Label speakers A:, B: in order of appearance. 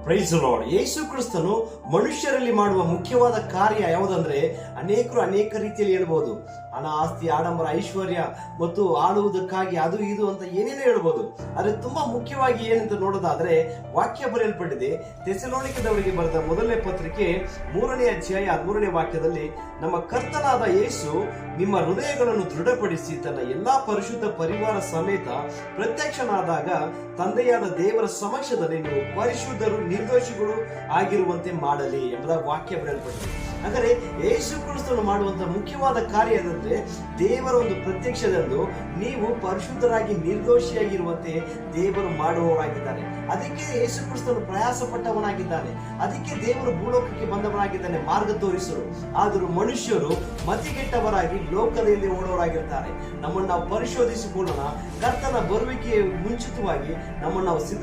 A: Price lord. ಯೇಸು ಕ್ರಿಸ್ತನು ಮನುಷ್ಯರಲ್ಲಿ ಮಾಡುವ ಮುಖ್ಯವಾದ ಕಾರ್ಯ ಯಾವುದಂದ್ರೆ, ಅನೇಕರು ಅನೇಕ ರೀತಿಯಲ್ಲಿ ಹೇಳ್ಬೋದು. ಹಣ, ಆಸ್ತಿ, ಆಡಂಬರ, ಐಶ್ವರ್ಯ ಮತ್ತು ಆಳುವುದಕ್ಕಾಗಿ ಅದು ಇದು ಅಂತ ಏನೇನೋ ಹೇಳ್ಬೋದು. ಆದ್ರೆ ತುಂಬಾ ಮುಖ್ಯವಾಗಿ ಏನಂತ ನೋಡೋದಾದ್ರೆ, ವಾಕ್ಯ ಬರೆಯಲ್ಪಟ್ಟಿದೆ. ಥೆಸಲೋನಿಕದವರಿಗೆ ಬರೆದ ಮೊದಲನೇ ಪತ್ರಿಕೆ 3ನೇ ಅಧ್ಯಾಯ 13ನೇ ವಾಕ್ಯದಲ್ಲಿ, ನಮ್ಮ ಕರ್ತನಾದ ಯೇಸು ನಿಮ್ಮ ಹೃದಯಗಳನ್ನು ದೃಢಪಡಿಸಿ ತನ್ನ ಎಲ್ಲಾ ಪರಿಶುದ್ಧ ಪರಿವಾರ ಸಮೇತ ಪ್ರತ್ಯಕ್ಷನಾದಾಗ ತಂದೆಯಾದ ದೇವರ ಸಮಕ್ಷದಲ್ಲಿ ನೀವು ಪರಿಶುದ್ಧರು ನಿರ್ದೋಷಿಗಳು ಆಗಿರುವಂತೆ ಮಾಡಲಿ ಎಂಬುದಾಗಿ ವಾಕ್ಯ ಬರೆಯಲ್ಪಟ್ಟಿದೆ. ಅಂದರೆ ಯೇಸು ಕ್ರಿಸ್ತನು ಮಾಡುವಂತಹ ಮುಖ್ಯವಾದ ಕಾರ್ಯ ಏನಂದ್ರೆ, ದೇವರ ಒಂದು ಪ್ರತ್ಯಕ್ಷದಂದು ನೀವು ಪರಿಶುದ್ಧರಾಗಿ ನಿರ್ದೋಷಿಯಾಗಿರುವಂತೆ ದೇವರು ಮಾಡುವವರಾಗಿದ್ದಾನೆ. ಅದಕ್ಕೆ ಯೇಸು ಕ್ರಿಸ್ತನು ಪ್ರಯಾಸ ಪಟ್ಟವನಾಗಿದ್ದಾನೆ. ಅದಕ್ಕೆ ದೇವರು ಭೂಲೋಕಕ್ಕೆ ಬಂದವನಾಗಿದ್ದಾನೆ ಮಾರ್ಗ ತೋರಿಸಲು. ಆದರೂ ಮನುಷ್ಯರು ಮತಿಗೆಟ್ಟವರಾಗಿ ಲೋಕದಲ್ಲಿ ಓಡೋರಾಗಿರ್ತಾರೆ. ನಮ್ಮನ್ನು ನಾವು ಪರಿಶೋಧಿಸಿಕೊಳ್ಳೋಣ. ಕರ್ತನ ಬರುವಿಕೆಯ ಮುಂಚಿತವಾಗಿ ನಮ್ಮನ್ನು ನಾವು ಸಿದ್ಧ